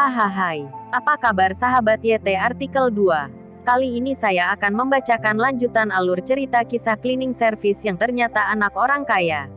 Hahaha, apa kabar sahabat YT artikel 2? Kali ini saya akan membacakan lanjutan alur cerita kisah cleaning service yang ternyata anak orang kaya.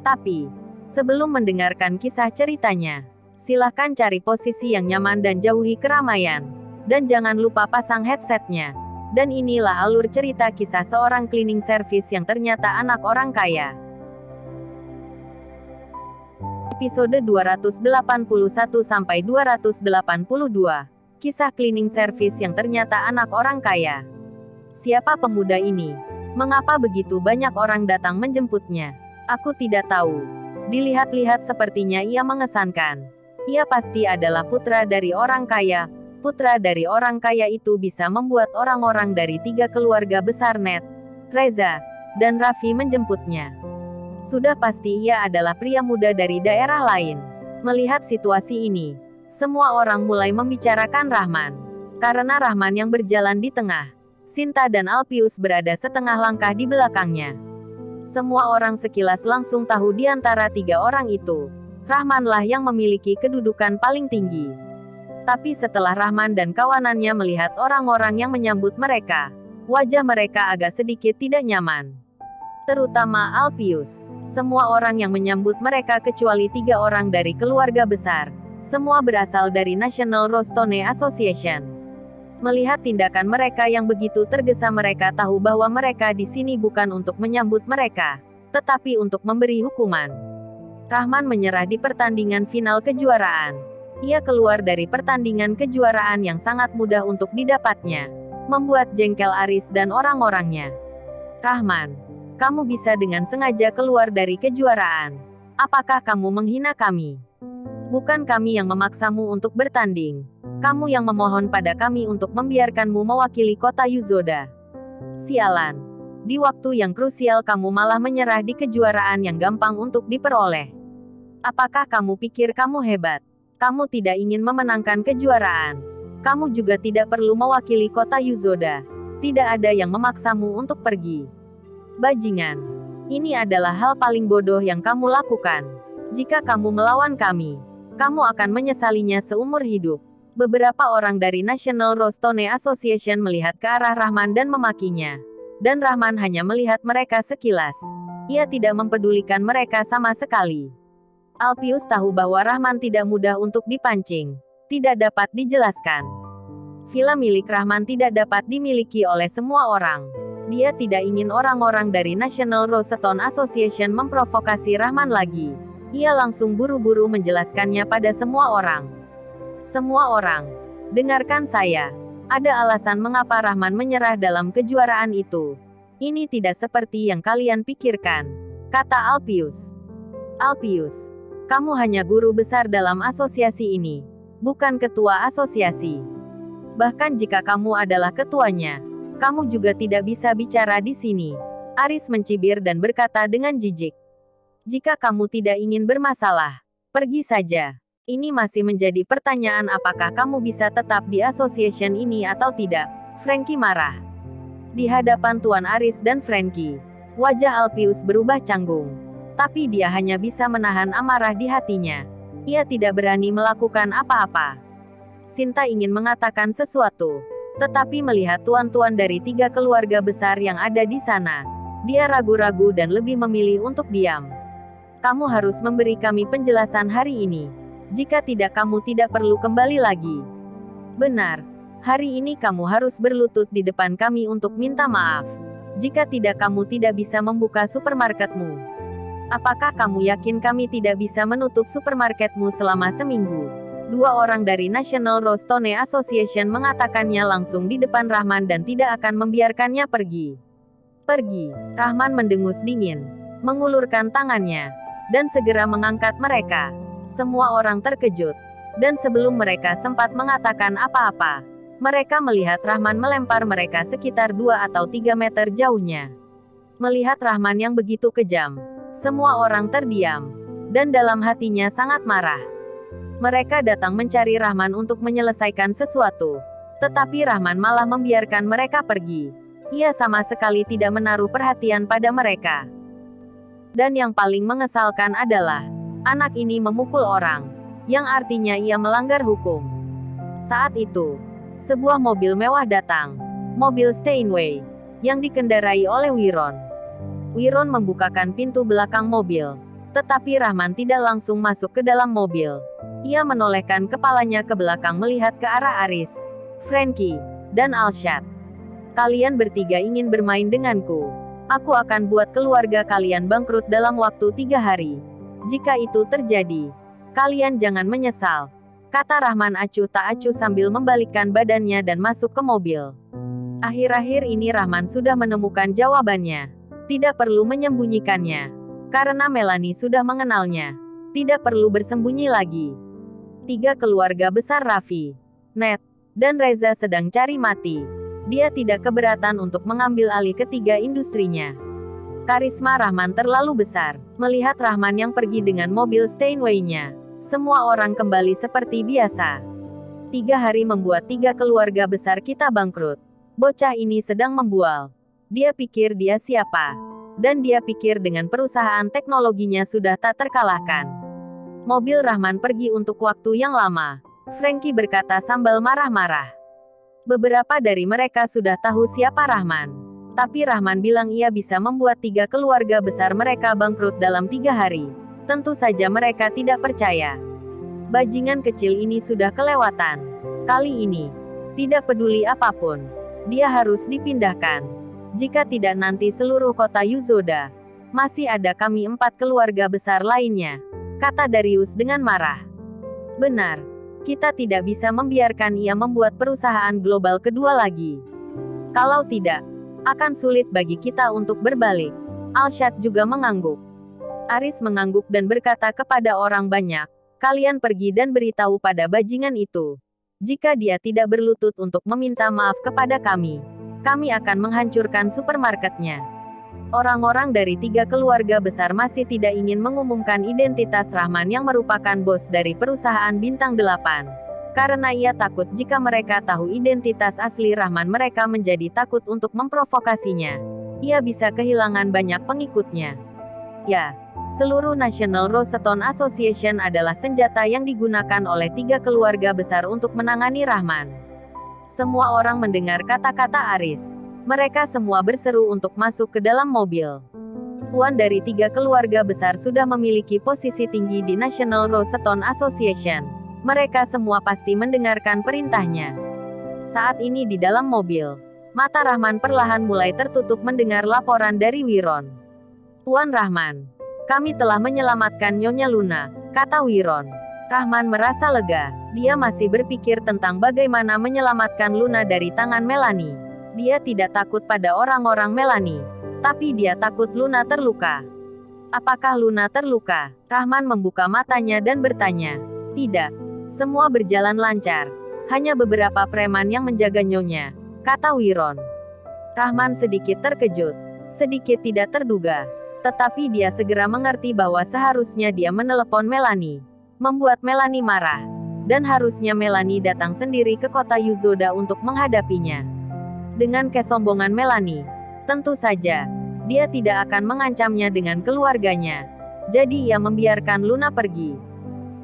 Tapi, sebelum mendengarkan kisah ceritanya, silahkan cari posisi yang nyaman dan jauhi keramaian. Dan jangan lupa pasang headsetnya. Dan inilah alur cerita kisah seorang cleaning service yang ternyata anak orang kaya. Episode 281-282, Kisah Cleaning Service yang ternyata anak orang kaya. Siapa pemuda ini? Mengapa begitu banyak orang datang menjemputnya? Aku tidak tahu. Dilihat-lihat sepertinya ia mengesankan. Ia pasti adalah putra dari orang kaya. Putra dari orang kaya itu bisa membuat orang-orang dari 3 keluarga besar Ned, Reza, dan Raffi menjemputnya. Sudah pasti ia adalah pria muda dari daerah lain. Melihat situasi ini, semua orang mulai membicarakan Rahman. Karena Rahman yang berjalan di tengah, Sinta dan Alpius berada setengah langkah di belakangnya. Semua orang sekilas langsung tahu di antara 3 orang itu, Rahmanlah yang memiliki kedudukan paling tinggi. Tapi setelah Rahman dan kawanannya melihat orang-orang yang menyambut mereka, wajah mereka agak sedikit tidak nyaman. Terutama Alpius. Semua orang yang menyambut mereka kecuali 3 orang dari keluarga besar. Semua berasal dari National Roastone Association. Melihat tindakan mereka yang begitu tergesa, mereka tahu bahwa mereka di sini bukan untuk menyambut mereka, tetapi untuk memberi hukuman. Rahman menyerah di pertandingan final kejuaraan. Ia keluar dari pertandingan kejuaraan yang sangat mudah untuk didapatnya, membuat jengkel Aris dan orang-orangnya. Rahman, kamu bisa dengan sengaja keluar dari kejuaraan. Apakah kamu menghina kami? Bukan kami yang memaksamu untuk bertanding. Kamu yang memohon pada kami untuk membiarkanmu mewakili kota Yuzoda. Sialan. Di waktu yang krusial kamu malah menyerah di kejuaraan yang gampang untuk diperoleh. Apakah kamu pikir kamu hebat? Kamu tidak ingin memenangkan kejuaraan. Kamu juga tidak perlu mewakili kota Yuzoda. Tidak ada yang memaksamu untuk pergi. Bajingan. Ini adalah hal paling bodoh yang kamu lakukan. Jika kamu melawan kami, kamu akan menyesalinya seumur hidup. Beberapa orang dari National Roastone Association melihat ke arah Rahman dan memakinya. Dan Rahman hanya melihat mereka sekilas. Ia tidak mempedulikan mereka sama sekali. Alpius tahu bahwa Rahman tidak mudah untuk dipancing. Tidak dapat dijelaskan. Villa milik Rahman tidak dapat dimiliki oleh semua orang. Dia tidak ingin orang-orang dari National Roastone Association memprovokasi Rahman lagi. Ia langsung buru-buru menjelaskannya pada semua orang. Semua orang, dengarkan saya. Ada alasan mengapa Rahman menyerah dalam kejuaraan itu. Ini tidak seperti yang kalian pikirkan, kata Alpius. Alpius, kamu hanya guru besar dalam asosiasi ini, bukan ketua asosiasi. Bahkan jika kamu adalah ketuanya, kamu juga tidak bisa bicara di sini. Aris mencibir dan berkata dengan jijik. Jika kamu tidak ingin bermasalah, pergi saja. Ini masih menjadi pertanyaan apakah kamu bisa tetap di association ini atau tidak. Frankie marah. Di hadapan Tuan Aris dan Frankie, wajah Alpius berubah canggung. Tapi dia hanya bisa menahan amarah di hatinya. Ia tidak berani melakukan apa-apa. Sinta ingin mengatakan sesuatu. Tetapi melihat tuan-tuan dari 3 keluarga besar yang ada di sana, dia ragu-ragu dan lebih memilih untuk diam. Kamu harus memberi kami penjelasan hari ini. Jika tidak, kamu tidak perlu kembali lagi. Benar. Hari ini kamu harus berlutut di depan kami untuk minta maaf. Jika tidak, kamu tidak bisa membuka supermarketmu. Apakah kamu yakin kami tidak bisa menutup supermarketmu selama seminggu? 2 orang dari National Roastone Association mengatakannya langsung di depan Rahman dan tidak akan membiarkannya pergi. Pergi. Rahman mendengus dingin, mengulurkan tangannya, dan segera mengangkat mereka. Semua orang terkejut. Dan sebelum mereka sempat mengatakan apa-apa, mereka melihat Rahman melempar mereka sekitar 2 atau 3 meter jauhnya. Melihat Rahman yang begitu kejam, semua orang terdiam. Dan dalam hatinya sangat marah. Mereka datang mencari Rahman untuk menyelesaikan sesuatu. Tetapi Rahman malah membiarkan mereka pergi. Ia sama sekali tidak menaruh perhatian pada mereka. Dan yang paling mengesalkan adalah, anak ini memukul orang. Yang artinya ia melanggar hukum. Saat itu, sebuah mobil mewah datang. Mobil Steinway, yang dikendarai oleh Wiron. Wiron membukakan pintu belakang mobil. Tetapi Rahman tidak langsung masuk ke dalam mobil. Ia menolehkan kepalanya ke belakang melihat ke arah Aris, Frankie, dan Alshad. Kalian bertiga ingin bermain denganku. Aku akan buat keluarga kalian bangkrut dalam waktu 3 hari. Jika itu terjadi, kalian jangan menyesal, kata Rahman acuh tak acuh sambil membalikkan badannya dan masuk ke mobil. Akhir-akhir ini Rahman sudah menemukan jawabannya. Tidak perlu menyembunyikannya. Karena Melanie sudah mengenalnya. Tidak perlu bersembunyi lagi. 3 keluarga besar Raffi, Ned, dan Reza sedang cari mati. Dia tidak keberatan untuk mengambil alih ketiga industrinya. Karisma Rahman terlalu besar. Melihat Rahman yang pergi dengan mobil Steinway-nya, semua orang kembali seperti biasa. 3 hari membuat 3 keluarga besar kita bangkrut. Bocah ini sedang membual. Dia pikir dia siapa? Dan dia pikir dengan perusahaan teknologinya sudah tak terkalahkan. Mobil Rahman pergi untuk waktu yang lama. Frankie berkata sambil marah-marah. Beberapa dari mereka sudah tahu siapa Rahman. Tapi Rahman bilang ia bisa membuat 3 keluarga besar mereka bangkrut dalam 3 hari. Tentu saja mereka tidak percaya. Bajingan kecil ini sudah kelewatan. Kali ini, tidak peduli apapun, dia harus dipindahkan. Jika tidak nanti seluruh kota Yuzoda. Masih ada kami 4 keluarga besar lainnya, kata Darius dengan marah. Benar. Kita tidak bisa membiarkan ia membuat perusahaan global kedua lagi. Kalau tidak, akan sulit bagi kita untuk berbalik. Alshad juga mengangguk. Aris mengangguk dan berkata kepada orang banyak, kalian pergi dan beritahu pada bajingan itu. Jika dia tidak berlutut untuk meminta maaf kepada kami akan menghancurkan supermarketnya. Orang-orang dari 3 keluarga besar masih tidak ingin mengumumkan identitas Rahman yang merupakan bos dari perusahaan Bintang 8. Karena ia takut jika mereka tahu identitas asli Rahman mereka menjadi takut untuk memprovokasinya. Ia bisa kehilangan banyak pengikutnya. Ya, seluruh National Roseton Association adalah senjata yang digunakan oleh 3 keluarga besar untuk menangani Rahman. Semua orang mendengar kata-kata Aris. Mereka semua berseru untuk masuk ke dalam mobil. Tuan dari 3 keluarga besar sudah memiliki posisi tinggi di National Roseton Association. Mereka semua pasti mendengarkan perintahnya. Saat ini di dalam mobil, mata Rahman perlahan mulai tertutup mendengar laporan dari Wiron. Tuan Rahman, kami telah menyelamatkan Nyonya Luna, kata Wiron. Rahman merasa lega. Dia masih berpikir tentang bagaimana menyelamatkan Luna dari tangan Melanie. Dia tidak takut pada orang-orang Melanie, tapi dia takut Luna terluka. Apakah Luna terluka? Rahman membuka matanya dan bertanya. Tidak. Semua berjalan lancar. Hanya beberapa preman yang menjaga Nyonya, kata Wiron. Rahman sedikit terkejut. Sedikit tidak terduga. Tetapi dia segera mengerti bahwa seharusnya dia menelepon Melanie. Membuat Melanie marah. Dan harusnya Melanie datang sendiri ke kota Yuzoda untuk menghadapinya. Dengan kesombongan Melanie, tentu saja, dia tidak akan mengancamnya dengan keluarganya. Jadi ia membiarkan Luna pergi.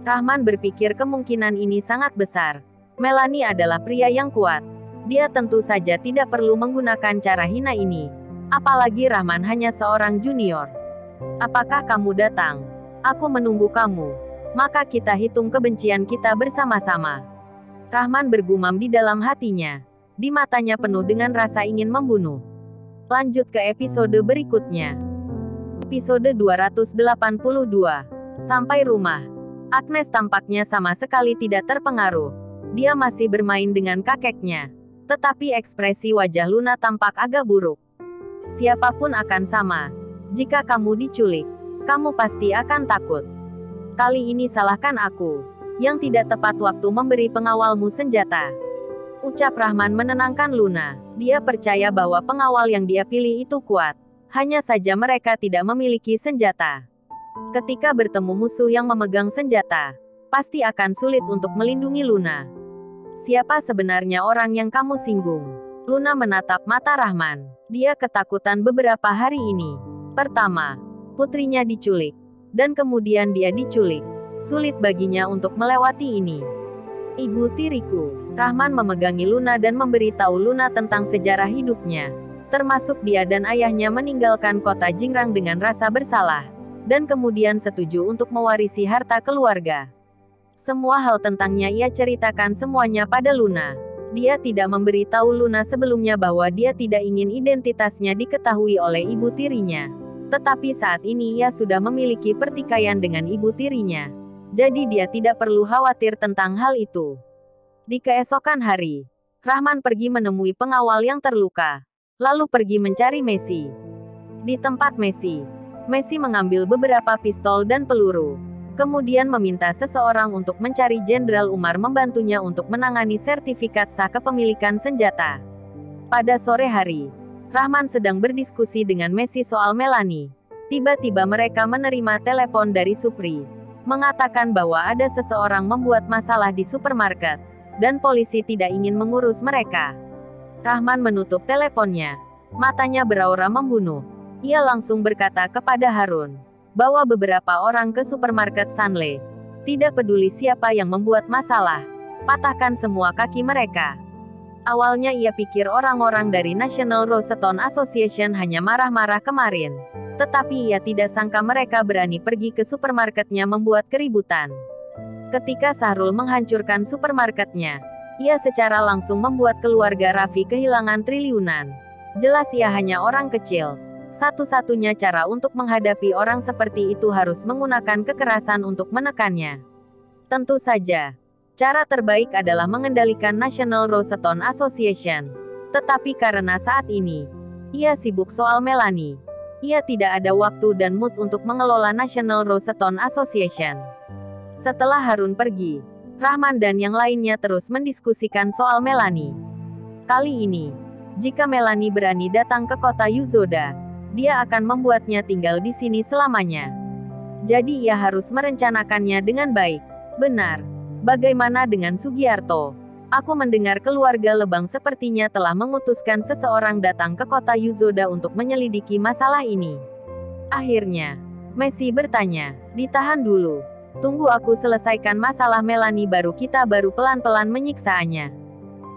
Rahman berpikir kemungkinan ini sangat besar. Melanie adalah pria yang kuat. Dia tentu saja tidak perlu menggunakan cara hina ini. Apalagi Rahman hanya seorang junior. Apakah kamu datang? Aku menunggu kamu. Maka kita hitung kebencian kita bersama-sama. Rahman bergumam di dalam hatinya. Di matanya penuh dengan rasa ingin membunuh. Lanjut ke episode berikutnya. Episode 282. Sampai rumah. Agnes tampaknya sama sekali tidak terpengaruh. Dia masih bermain dengan kakeknya. Tetapi ekspresi wajah Luna tampak agak buruk. Siapapun akan sama. Jika kamu diculik, kamu pasti akan takut. Kali ini salahkan aku, yang tidak tepat waktu memberi pengawalmu senjata. Ucap Rahman menenangkan Luna. Dia percaya bahwa pengawal yang dia pilih itu kuat. Hanya saja mereka tidak memiliki senjata. Ketika bertemu musuh yang memegang senjata, pasti akan sulit untuk melindungi Luna. Siapa sebenarnya orang yang kamu singgung? Luna menatap mata Rahman. Dia ketakutan beberapa hari ini. Pertama, putrinya diculik. Dan kemudian dia diculik. Sulit baginya untuk melewati ini. Ibu tiriku, Rahman memegangi Luna dan memberitahu Luna tentang sejarah hidupnya. Termasuk dia dan ayahnya meninggalkan kota Jingrang dengan rasa bersalah. Dan kemudian setuju untuk mewarisi harta keluarga. Semua hal tentangnya ia ceritakan semuanya pada Luna. Dia tidak memberitahu Luna sebelumnya bahwa dia tidak ingin identitasnya diketahui oleh ibu tirinya. Tetapi saat ini ia sudah memiliki pertikaian dengan ibu tirinya. Jadi dia tidak perlu khawatir tentang hal itu. Di keesokan hari, Rahman pergi menemui pengawal yang terluka. Lalu pergi mencari Messi. Di tempat Messi mengambil beberapa pistol dan peluru. Kemudian meminta seseorang untuk mencari Jenderal Umar membantunya untuk menangani sertifikat sah kepemilikan senjata. Pada sore hari, Rahman sedang berdiskusi dengan Messi soal Melanie. Tiba-tiba mereka menerima telepon dari Supri. Mengatakan bahwa ada seseorang membuat masalah di supermarket. Dan polisi tidak ingin mengurus mereka. Rahman menutup teleponnya. Matanya beraura membunuh. Ia langsung berkata kepada Harun. Bawa beberapa orang ke supermarket Sunley. Tidak peduli siapa yang membuat masalah. Patahkan semua kaki mereka. Awalnya ia pikir orang-orang dari National Rosetown Association hanya marah-marah kemarin. Tetapi ia tidak sangka mereka berani pergi ke supermarketnya membuat keributan. Ketika Sahrul menghancurkan supermarketnya, ia secara langsung membuat keluarga Raffi kehilangan triliunan. Jelas ia hanya orang kecil. Satu-satunya cara untuk menghadapi orang seperti itu harus menggunakan kekerasan untuk menekannya. Tentu saja, cara terbaik adalah mengendalikan National Rosetown Association. Tetapi karena saat ini, ia sibuk soal Melanie. Ia tidak ada waktu dan mood untuk mengelola National Rosetown Association. Setelah Harun pergi, Rahman dan yang lainnya terus mendiskusikan soal Melanie. Kali ini, jika Melanie berani datang ke kota Yuzoda, dia akan membuatnya tinggal di sini selamanya. Jadi ia harus merencanakannya dengan baik. Benar. Bagaimana dengan Sugiarto? Aku mendengar keluarga Lebang sepertinya telah mengutuskan seseorang datang ke kota Yuzoda untuk menyelidiki masalah ini. Akhirnya, Messi bertanya, ditahan dulu. Tunggu aku selesaikan masalah Melanie baru kita baru pelan-pelan menyiksaannya.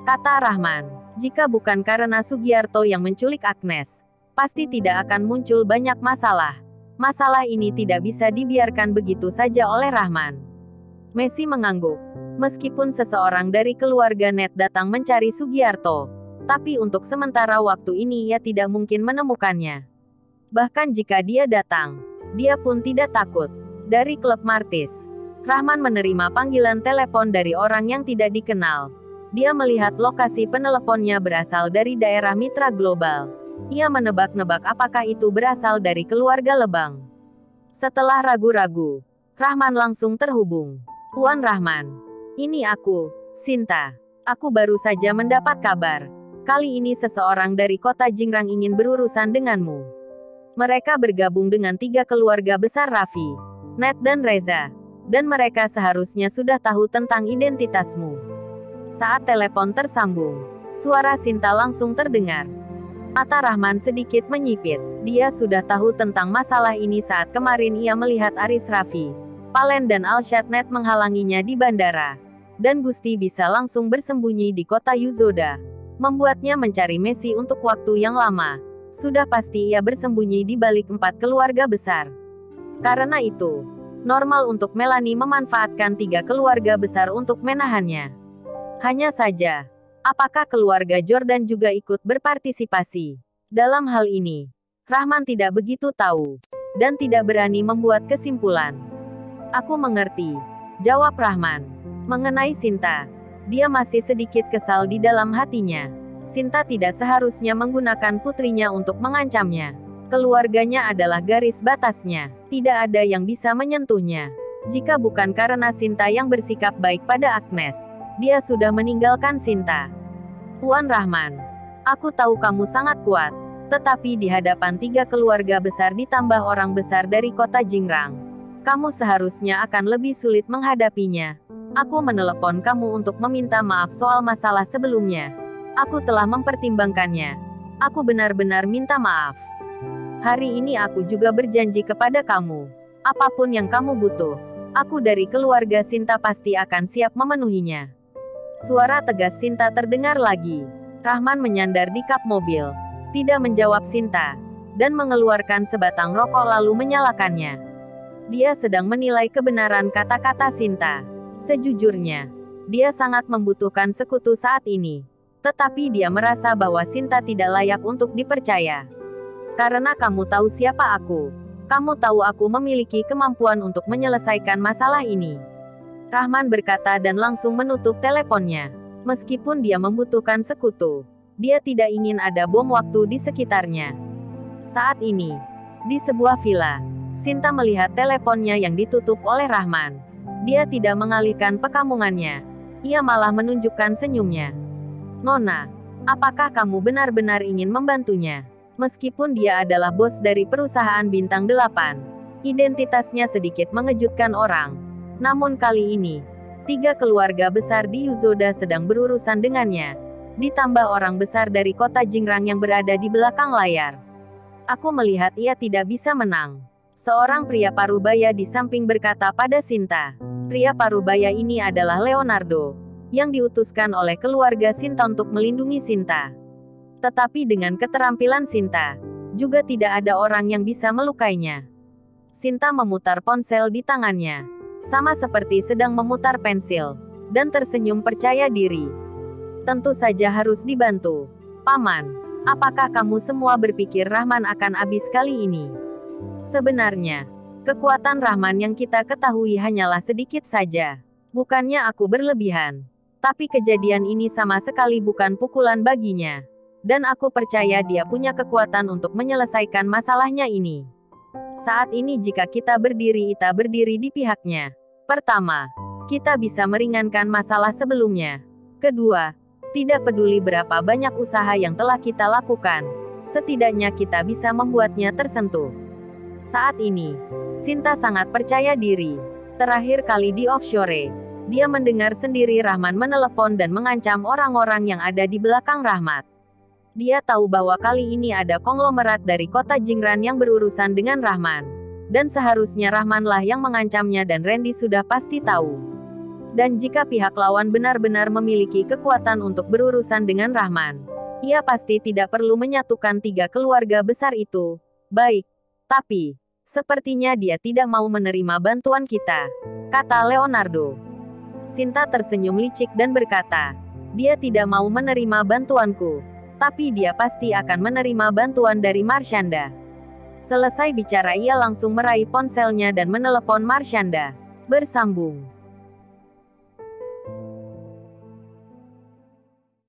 Kata Rahman, jika bukan karena Sugiarto yang menculik Agnes, pasti tidak akan muncul banyak masalah. Masalah ini tidak bisa dibiarkan begitu saja oleh Rahman. Messi mengangguk. Meskipun seseorang dari keluarga Ned datang mencari Sugiarto, tapi untuk sementara waktu ini ia tidak mungkin menemukannya. Bahkan jika dia datang, dia pun tidak takut. Dari klub Martis, Rahman menerima panggilan telepon dari orang yang tidak dikenal. Dia melihat lokasi peneleponnya berasal dari daerah mitra global. Ia menebak-nebak apakah itu berasal dari keluarga Lebang. Setelah ragu-ragu, Rahman langsung terhubung. Tuan Rahman, ini aku, Sinta. Aku baru saja mendapat kabar. Kali ini seseorang dari kota Jingrang ingin berurusan denganmu. Mereka bergabung dengan 3 keluarga besar Raffi, Ned dan Reza. Dan mereka seharusnya sudah tahu tentang identitasmu. Saat telepon tersambung, suara Sinta langsung terdengar. Mata Rahman sedikit menyipit. Dia sudah tahu tentang masalah ini saat kemarin ia melihat Aris Raffi, Palen dan Alshad Ned menghalanginya di bandara. Dan Gusti bisa langsung bersembunyi di kota Yuzoda. Membuatnya mencari Messi untuk waktu yang lama. Sudah pasti ia bersembunyi di balik 4 keluarga besar. Karena itu, normal untuk Melanie memanfaatkan 3 keluarga besar untuk menahannya. Hanya saja, apakah keluarga Jordan juga ikut berpartisipasi dalam hal ini? Rahman tidak begitu tahu, dan tidak berani membuat kesimpulan. Aku mengerti, jawab Rahman. Mengenai Sinta, dia masih sedikit kesal di dalam hatinya. Sinta tidak seharusnya menggunakan putrinya untuk mengancamnya. Keluarganya adalah garis batasnya. Tidak ada yang bisa menyentuhnya. Jika bukan karena Sinta yang bersikap baik pada Agnes, dia sudah meninggalkan Sinta. Tuan Rahman, aku tahu kamu sangat kuat. Tetapi di hadapan 3 keluarga besar ditambah orang besar dari kota Jingrang, kamu seharusnya akan lebih sulit menghadapinya. Aku menelepon kamu untuk meminta maaf soal masalah sebelumnya. Aku telah mempertimbangkannya. Aku benar-benar minta maaf. Hari ini aku juga berjanji kepada kamu. Apapun yang kamu butuh, aku dari keluarga Sinta pasti akan siap memenuhinya. Suara tegas Sinta terdengar lagi. Rahman menyandar di kap mobil, tidak menjawab Sinta, dan mengeluarkan sebatang rokok lalu menyalakannya. Dia sedang menilai kebenaran kata-kata Sinta. Sejujurnya, dia sangat membutuhkan sekutu saat ini. Tetapi dia merasa bahwa Sinta tidak layak untuk dipercaya. Karena kamu tahu siapa aku. Kamu tahu aku memiliki kemampuan untuk menyelesaikan masalah ini. Rahman berkata dan langsung menutup teleponnya. Meskipun dia membutuhkan sekutu, dia tidak ingin ada bom waktu di sekitarnya. Saat ini, di sebuah villa, Sinta melihat teleponnya yang ditutup oleh Rahman. Dia tidak mengalihkan pekamungannya. Ia malah menunjukkan senyumnya. Nona, apakah kamu benar-benar ingin membantunya? Meskipun dia adalah bos dari perusahaan bintang 8, identitasnya sedikit mengejutkan orang. Namun kali ini, 3 keluarga besar di Yuzoda sedang berurusan dengannya. Ditambah orang besar dari kota Jingrang yang berada di belakang layar. Aku melihat ia tidak bisa menang. Seorang pria parubaya di samping berkata pada Sinta. Pria parubaya ini adalah Leonardo, yang diutuskan oleh keluarga Sinta untuk melindungi Sinta. Tetapi dengan keterampilan Sinta, juga tidak ada orang yang bisa melukainya. Sinta memutar ponsel di tangannya, sama seperti sedang memutar pensil, dan tersenyum percaya diri. Tentu saja harus dibantu. Paman, apakah kamu semua berpikir Rahman akan habis kali ini? Sebenarnya, kekuatan Rahman yang kita ketahui hanyalah sedikit saja. Bukannya aku berlebihan. Tapi kejadian ini sama sekali bukan pukulan baginya. Dan aku percaya dia punya kekuatan untuk menyelesaikan masalahnya ini. Saat ini jika kita berdiri di pihaknya. Pertama, kita bisa meringankan masalah sebelumnya. Kedua, tidak peduli berapa banyak usaha yang telah kita lakukan, setidaknya kita bisa membuatnya tersentuh. Saat ini, Sinta sangat percaya diri. Terakhir kali di offshore, dia mendengar sendiri Rahman menelepon dan mengancam orang-orang yang ada di belakang Rahmat. Dia tahu bahwa kali ini ada konglomerat dari kota Jingran yang berurusan dengan Rahman. Dan seharusnya Rahmanlah yang mengancamnya dan Randy sudah pasti tahu. Dan jika pihak lawan benar-benar memiliki kekuatan untuk berurusan dengan Rahman, ia pasti tidak perlu menyatukan 3 keluarga besar itu. Baik, tapi sepertinya dia tidak mau menerima bantuan kita, kata Leonardo. Sinta tersenyum licik dan berkata, dia tidak mau menerima bantuanku, tapi dia pasti akan menerima bantuan dari Marshanda. Selesai bicara ia langsung meraih ponselnya dan menelepon Marshanda. Bersambung.